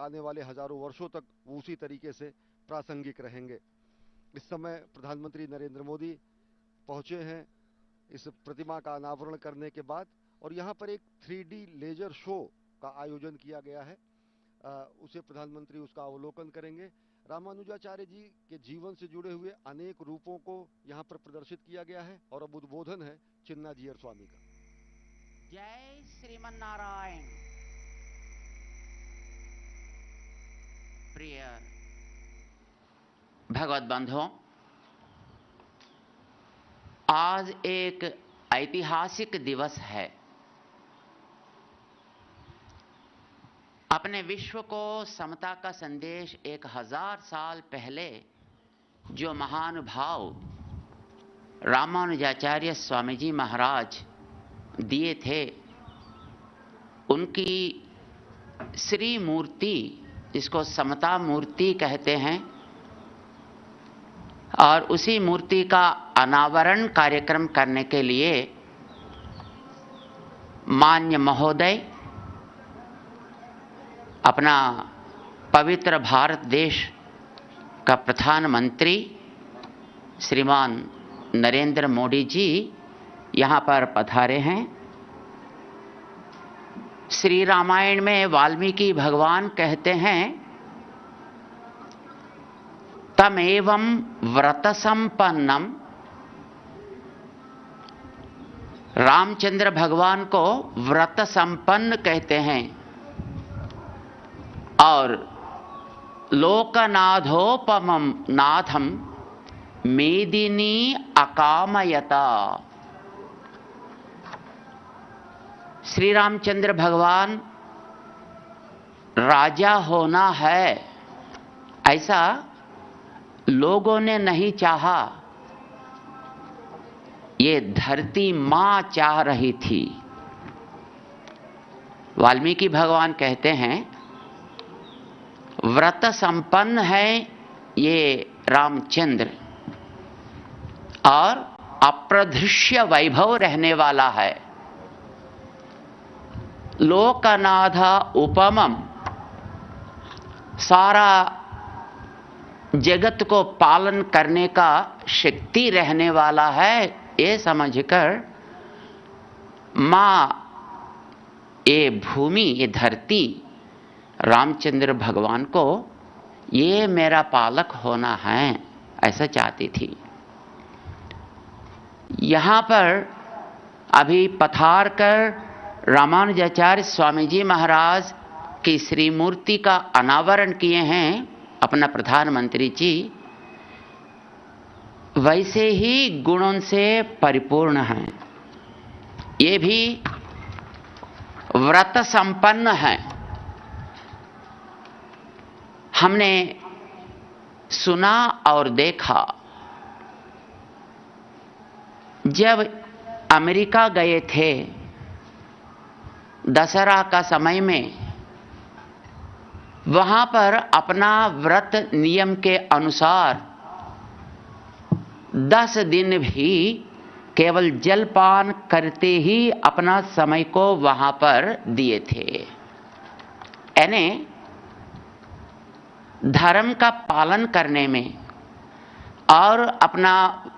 आने वाले हजारों वर्षों तक वो उसी तरीके से प्रासंगिक रहेंगे। इस समय प्रधानमंत्री नरेंद्र मोदी पहुंचे हैं इस प्रतिमा का अनावरण करने के बाद, और यहाँ पर एक 3D लेजर शो का आयोजन किया गया है। उसे प्रधानमंत्री उसका अवलोकन करेंगे। रामानुजाचार्य जी के जीवन से जुड़े हुए अनेक रूपों को यहाँ पर प्रदर्शित किया गया है, और अब उद्बोधन है चिन्नाजीयर स्वामी का। जय श्रीमन नारायण। प्रिय भगवत बंधुओं, आज एक ऐतिहासिक दिवस है। अपने विश्व को समता का संदेश 1000 साल पहले जो महानुभाव रामानुजाचार्य स्वामी जी महाराज दिए थे, उनकी श्री मूर्ति, जिसको समता मूर्ति कहते हैं, और उसी मूर्ति का अनावरण कार्यक्रम करने के लिए मान्य महोदय, अपना पवित्र भारत देश का प्रधानमंत्री श्रीमान नरेंद्र मोदी जी यहाँ पर पधारे हैं। श्री रामायण में वाल्मीकि भगवान कहते हैं, तमेवं व्रत संपन्नम। रामचंद्र भगवान को व्रत संपन्न कहते हैं, और लोकनाथोपमं नाथम मेदिनी अकामयता। श्री रामचंद्र भगवान राजा होना है ऐसा लोगों ने नहीं चाहा, ये धरती मां चाह रही थी। वाल्मीकि भगवान कहते हैं, व्रत संपन्न है ये रामचंद्र, और अप्रदृश्य वैभव रहने वाला है। लोकनाथ उपमम, सारा जगत को पालन करने का शक्ति रहने वाला है, ये समझकर मां, ये भूमि, ये धरती रामचंद्र भगवान को ये मेरा पालक होना है ऐसा चाहती थी। यहाँ पर अभी पधार कर रामानुजाचार्य स्वामी जी महाराज की श्री मूर्ति का अनावरण किए हैं अपना प्रधानमंत्री जी, वैसे ही गुणों से परिपूर्ण हैं। ये भी व्रत संपन्न हैं। हमने सुना और देखा, जब अमेरिका गए थे दशहरा का समय में, वहां पर अपना व्रत नियम के अनुसार 10 दिन भी केवल जलपान करते ही अपना समय को वहां पर दिए थे। यानी धर्म का पालन करने में और अपना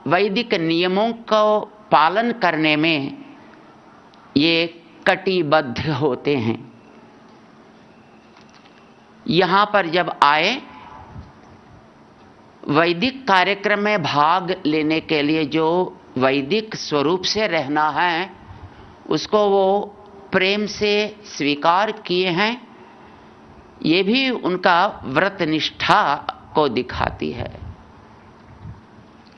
वैदिक नियमों को पालन करने में ये कटिबद्ध होते हैं। यहाँ पर जब आए, वैदिक कार्यक्रम में भाग लेने के लिए जो वैदिक स्वरूप से रहना है, उसको वो प्रेम से स्वीकार किए हैं। ये भी उनका व्रत निष्ठा को दिखाती है।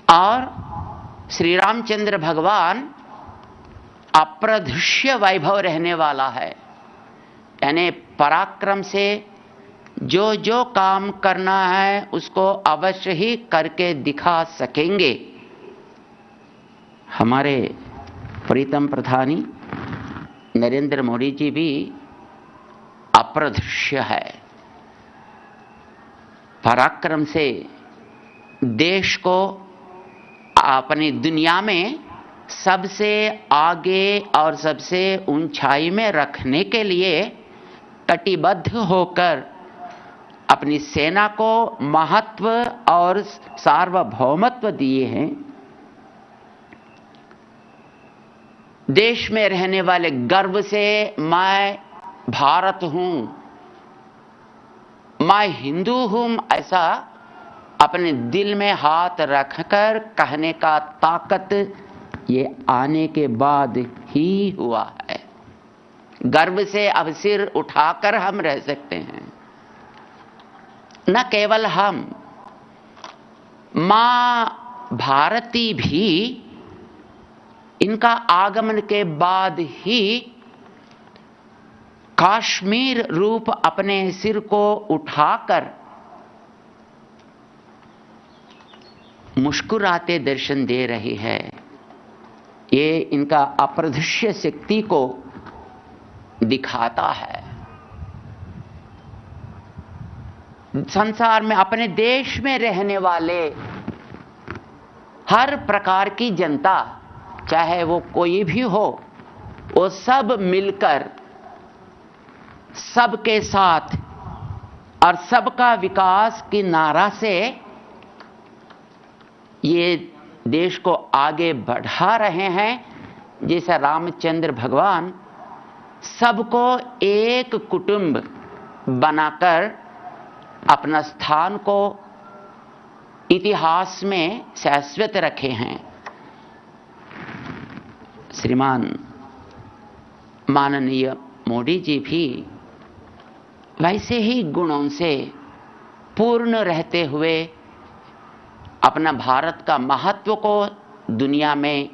और श्री रामचंद्र भगवान अप्रदृश्य वैभव रहने वाला है, यानी पराक्रम से जो जो काम करना है उसको अवश्य ही करके दिखा सकेंगे। हमारे प्रीतम प्रधानी नरेंद्र मोदी जी भी अप्रदृश्य है। पराक्रम से देश को अपनी दुनिया में सबसे आगे और सबसे ऊंचाई में रखने के लिए कटिबद्ध होकर अपनी सेना को महत्व और सार्वभौमत्व दिए हैं। देश में रहने वाले गर्व से मैं भारत हूं, मैं हिंदू हूं, ऐसा अपने दिल में हाथ रखकर कहने का ताकत ये आने के बाद ही हुआ है। गर्व से अब सिर उठाकर हम रह सकते हैं। न केवल हम, मां भारती भी इनका आगमन के बाद ही कश्मीर रूप अपने सिर को उठाकर मुस्कुराते दर्शन दे रही है। ये इनका अप्रदृश्य शक्ति को दिखाता है। संसार में, अपने देश में रहने वाले हर प्रकार की जनता, चाहे वो कोई भी हो, वो सब मिलकर सबके साथ और सबका विकास की नारा से ये देश को आगे बढ़ा रहे हैं। जैसे रामचंद्र भगवान सबको एक कुटुंब बनाकर अपना स्थान को इतिहास में शाश्वत रखे हैं। श्रीमान माननीय मोदी जी भी वैसे ही गुणों से पूर्ण रहते हुए अपना भारत का महत्व को दुनिया में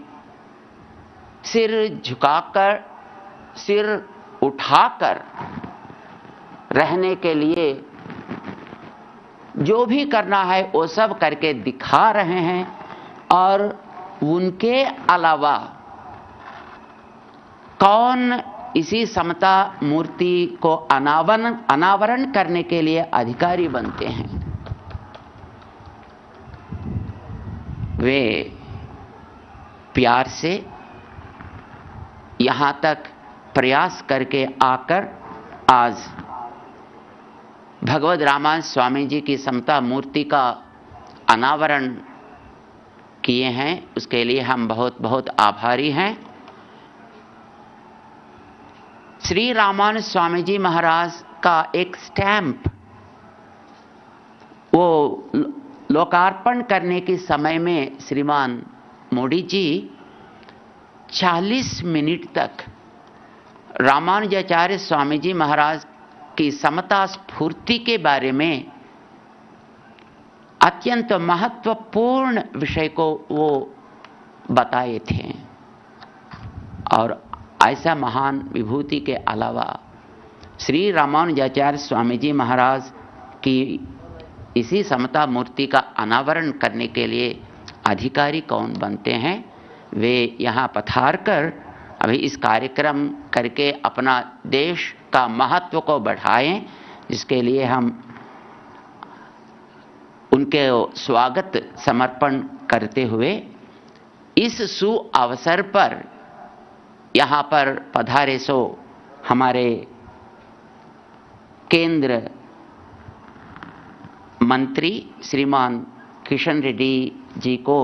सिर झुकाकर, सिर उठाकर रहने के लिए जो भी करना है वो सब करके दिखा रहे हैं। और उनके अलावा कौन इसी समता मूर्ति को अनावरण करने के लिए अधिकारी बनते हैं? वे प्यार से यहां तक प्रयास करके आकर आज भगवद रामानंद स्वामी जी की समता मूर्ति का अनावरण किए हैं। उसके लिए हम बहुत बहुत आभारी हैं। श्री रामानंद स्वामी जी महाराज का एक स्टैंप वो लोकार्पण करने के समय में श्रीमान मोदी जी 40 मिनट तक रामानुजाचार्य स्वामी जी महाराज की समता स्फूर्ति के बारे में अत्यंत महत्वपूर्ण विषय को वो बताए थे। और ऐसा महान विभूति के अलावा श्री रामानुजाचार्य स्वामी जी महाराज की इसी समता मूर्ति का अनावरण करने के लिए अधिकारी कौन बनते हैं? वे यहाँ पधार कर अभी इस कार्यक्रम करके अपना देश का महत्व को बढ़ाएं, जिसके लिए हम उनके स्वागत समर्पण करते हुए इस सु अवसर पर यहाँ पर पधारे सो हमारे केंद्र मंत्री श्रीमान किशन रेड्डी जी को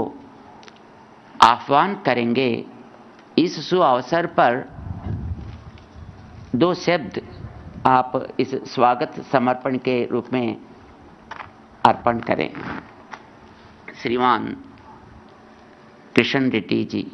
आह्वान करेंगे। इस सु अवसर पर 2 शब्द आप इस स्वागत समर्पण के रूप में अर्पण करें। श्रीमान किशन रेड्डी जी।